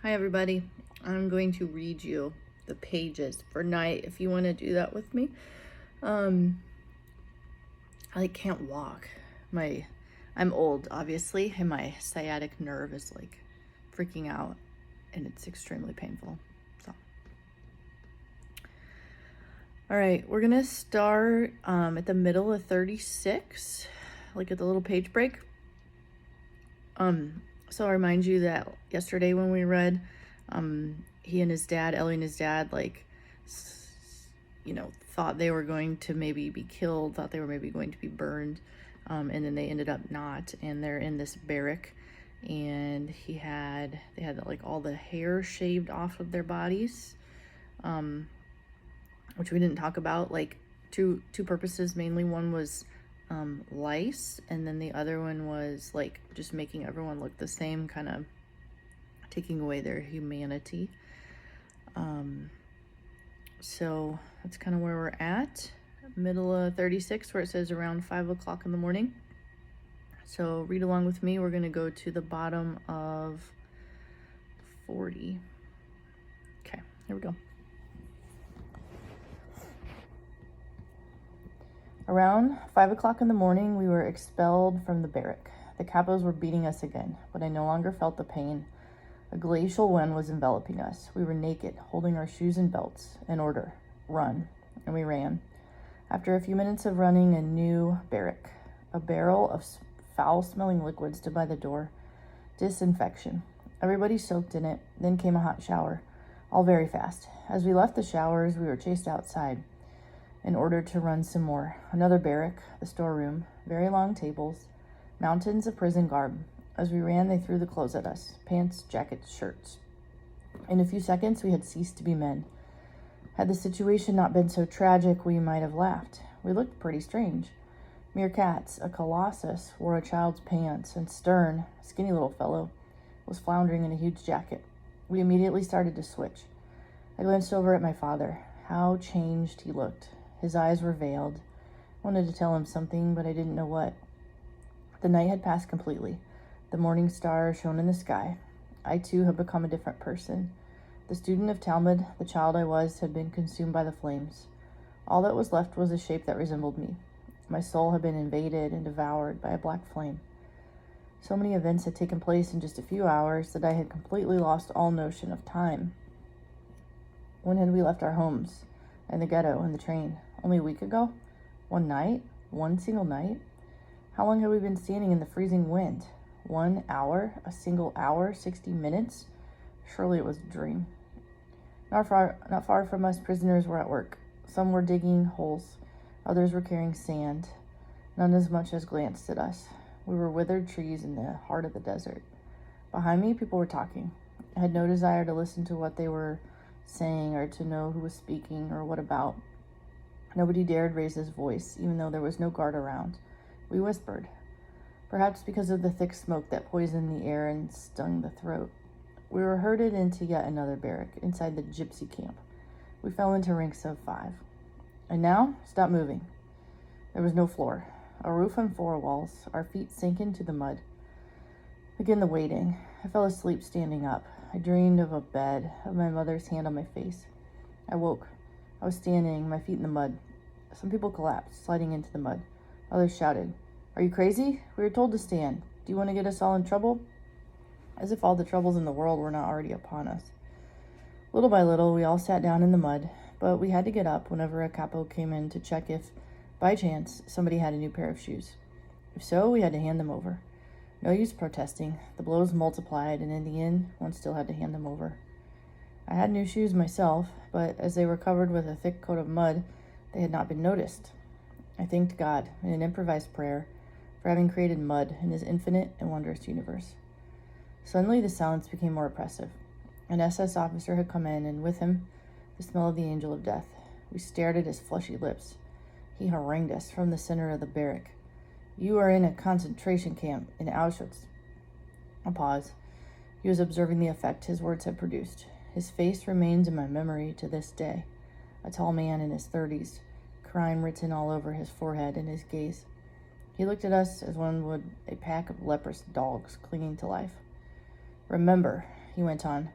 Hi everybody. I'm going to read you the pages for night if you want to do that with me. I can't walk. I'm old obviously, and my sciatic nerve is freaking out and it's extremely painful. So all right, we're gonna start at the middle of 36, like at the little page break. So I'll remind you that yesterday when we read, he and his dad, Ellie and his dad, thought they were going to maybe be killed, thought they were maybe going to be burned, and then they ended up not. And they're in this barrack, and they had like all the hair shaved off of their bodies, which we didn't talk about. Like two purposes mainly. One was lice, and then the other one was like just making everyone look the same, kind of taking away their humanity. So that's kind of where we're at, middle of 36, where it says around 5 o'clock in the morning. So read along with me. We're going to go to the bottom of 40. Okay, here we go. Around 5 o'clock in the morning, we were expelled from the barrack. The capos were beating us again, but I no longer felt the pain. A glacial wind was enveloping us. We were naked, holding our shoes and belts. In order, run. And we ran. After a few minutes of running, a new barrack. A barrel of foul-smelling liquid stood by the door. Disinfection. Everybody soaked in it. Then came a hot shower. All very fast. As we left the showers, we were chased outside in order to run some more. Another barrack, the storeroom, very long tables, mountains of prison garb. As we ran, they threw the clothes at us, pants, jackets, shirts. In a few seconds, we had ceased to be men. Had the situation not been so tragic, we might have laughed. We looked pretty strange. Mere cats. A colossus wore a child's pants, and Stern, a skinny little fellow, was floundering in a huge jacket. We immediately started to switch. I glanced over at my father. How changed he looked. His eyes were veiled. I wanted to tell him something, but I didn't know what. The night had passed completely. The morning star shone in the sky. I, too, had become a different person. The student of Talmud, the child I was, had been consumed by the flames. All that was left was a shape that resembled me. My soul had been invaded and devoured by a black flame. So many events had taken place in just a few hours that I had completely lost all notion of time. When had we left our homes, and the ghetto, and the train? Only a week ago? One night? One single night? How long had we been standing in the freezing wind? 1 hour? A single hour? 60 minutes? Surely it was a dream. Not far from us, prisoners were at work. Some were digging holes. Others were carrying sand. None as much as glanced at us. We were withered trees in the heart of the desert. Behind me, people were talking. I had no desire to listen to what they were saying or to know who was speaking or what about. Nobody dared raise his voice, even though there was no guard around. We whispered, perhaps because of the thick smoke that poisoned the air and stung the throat. We were herded into yet another barrack, inside the gypsy camp. We fell into ranks of 5. And now, stop moving. There was no floor, a roof and 4 walls. Our feet sank into the mud. Again the waiting. I fell asleep standing up. I dreamed of a bed, of my mother's hand on my face. I woke. I was standing, my feet in the mud. Some people collapsed, sliding into the mud. Others shouted, "Are you crazy? We were told to stand. Do you want to get us all in trouble?" As if all the troubles in the world were not already upon us. Little by little, we all sat down in the mud, but we had to get up whenever a capo came in to check if, by chance, somebody had a new pair of shoes. If so, we had to hand them over. No use protesting. The blows multiplied, and in the end, one still had to hand them over. I had new shoes myself, but as they were covered with a thick coat of mud, they had not been noticed. I thanked God, in an improvised prayer, for having created mud in his infinite and wondrous universe. Suddenly, the silence became more oppressive. An SS officer had come in, and with him, the smell of the angel of death. We stared at his fleshy lips. He harangued us from the center of the barrack. "You are in a concentration camp in Auschwitz." A pause. He was observing the effect his words had produced. His face remains in my memory to this day. A tall man in his 30s, crime written all over his forehead and his gaze. He looked at us as one would a pack of leprous dogs clinging to life. "Remember," he went on,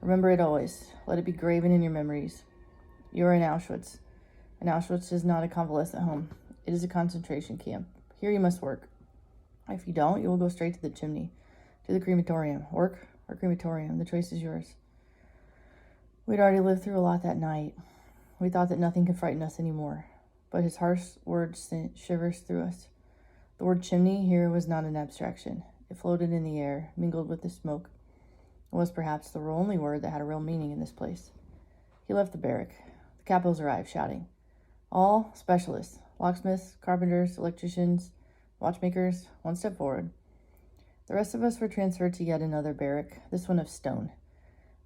Remember it always. Let it be graven in your memories. You are in Auschwitz. And Auschwitz is not a convalescent home. It is a concentration camp. Here you must work. If you don't, you will go straight to the chimney, to the crematorium. Work or crematorium, the choice is yours. We'd already lived through a lot that night. We thought that nothing could frighten us anymore. But his harsh words sent shivers through us. The word chimney here was not an abstraction. It floated in the air, mingled with the smoke. It was perhaps the only word that had a real meaning in this place. He left the barrack. The capos arrived, shouting. All specialists, locksmiths, carpenters, electricians, watchmakers, one step forward. The rest of us were transferred to yet another barrack, this one of stone.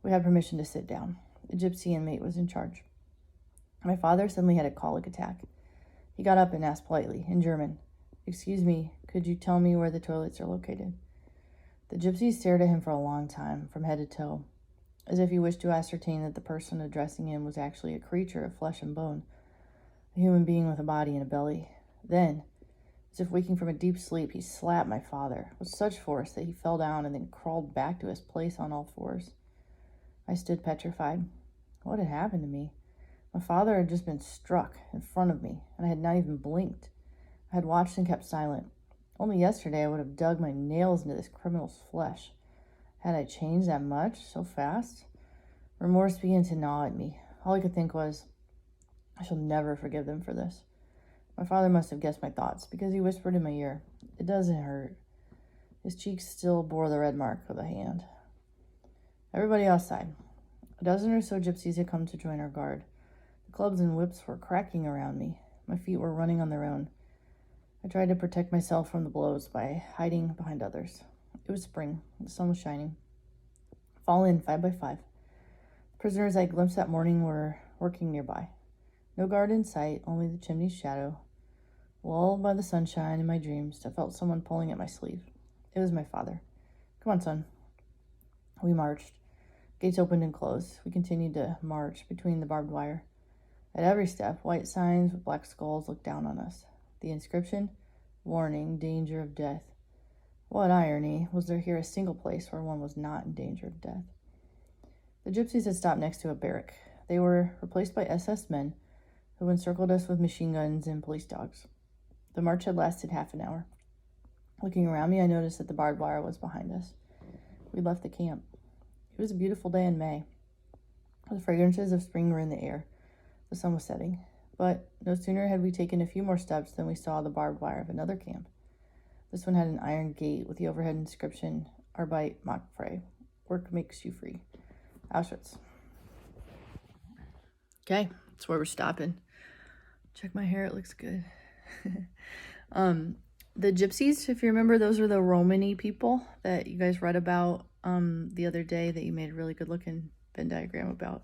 We had permission to sit down. The gypsy inmate was in charge. My father suddenly had a colic attack. He got up and asked politely, in German, "Excuse me, could you tell me where the toilets are located?" The gypsy stared at him for a long time, from head to toe, as if he wished to ascertain that the person addressing him was actually a creature of flesh and bone, a human being with a body and a belly. Then, as if waking from a deep sleep, he slapped my father with such force that he fell down and then crawled back to his place on all fours. I stood petrified. What had happened to me? My father had just been struck in front of me, and I had not even blinked. I had watched and kept silent. Only yesterday I would have dug my nails into this criminal's flesh. Had I changed that much so fast? Remorse began to gnaw at me. All I could think was, I shall never forgive them for this. My father must have guessed my thoughts, because he whispered in my ear, "It doesn't hurt." His cheeks still bore the red mark of a hand. Everybody outside. A dozen or so gypsies had come to join our guard. The clubs and whips were cracking around me. My feet were running on their own. I tried to protect myself from the blows by hiding behind others. It was spring. The sun was shining. Fall in 5 by 5. The prisoners I glimpsed that morning were working nearby. No guard in sight, only the chimney's shadow. Lulled by the sunshine in my dreams, I felt someone pulling at my sleeve. It was my father. "Come on, son." We marched. Gates opened and closed. We continued to march between the barbed wire. At every step, white signs with black skulls looked down on us. The inscription, "Warning, danger of death." What irony was there here a single place where one was not in danger of death? The gypsies had stopped next to a barrack. They were replaced by SS men who encircled us with machine guns and police dogs. The march had lasted half an hour. Looking around me, I noticed that the barbed wire was behind us. We left the camp. It was a beautiful day in May. The fragrances of spring were in the air. The sun was setting. But no sooner had we taken a few more steps than we saw the barbed wire of another camp. This one had an iron gate with the overhead inscription, "Arbeit macht frei." Work makes you free. Auschwitz. Okay, that's where we're stopping. Check my hair, it looks good. The gypsies, if you remember, those are the Romany people that you guys read about the other day that you made a really good looking Venn diagram about.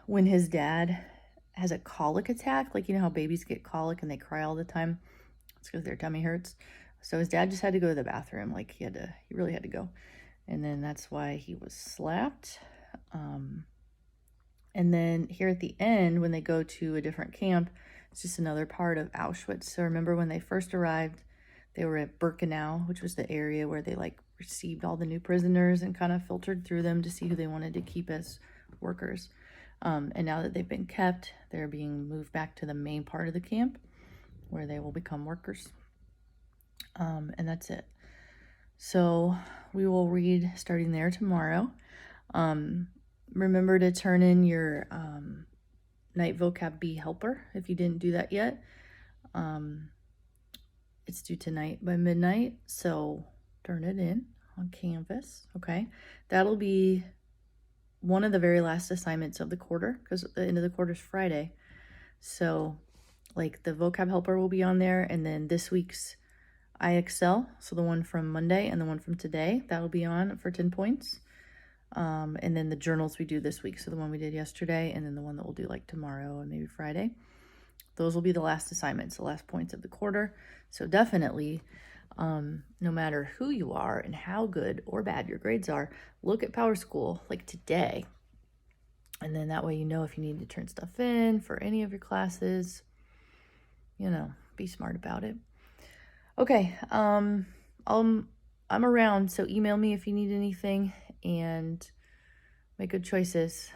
When his dad has a colic attack, like you know how babies get colic and they cry all the time, it's because their tummy hurts. So his dad just had to go to the bathroom, like he really had to go, and then that's why he was slapped. And then here at the end, when they go to a different camp, it's just another part of Auschwitz. So remember when they first arrived, they were at Birkenau, which was the area where they like received all the new prisoners and kind of filtered through them to see who they wanted to keep as workers. And now that they've been kept, they're being moved back to the main part of the camp where they will become workers. And that's it. So we will read starting there tomorrow. Remember to turn in your night vocab B helper if you didn't do that yet. It's due tonight by midnight, so turn it in on Canvas, okay? That'll be one of the very last assignments of the quarter, because the end of the quarter is Friday. So like the vocab helper will be on there, and then this week's IXL, so the one from Monday and the one from today, that'll be on for 10 points. And then the journals we do this week, so the one we did yesterday, and then the one that we'll do like tomorrow and maybe Friday. Those will be the last assignments, the last points of the quarter. So definitely, no matter who you are and how good or bad your grades are, look at Power School like today. And then that way you know if you need to turn stuff in for any of your classes. You know, be smart about it. Okay, I'm around, so email me if you need anything, and Make good choices.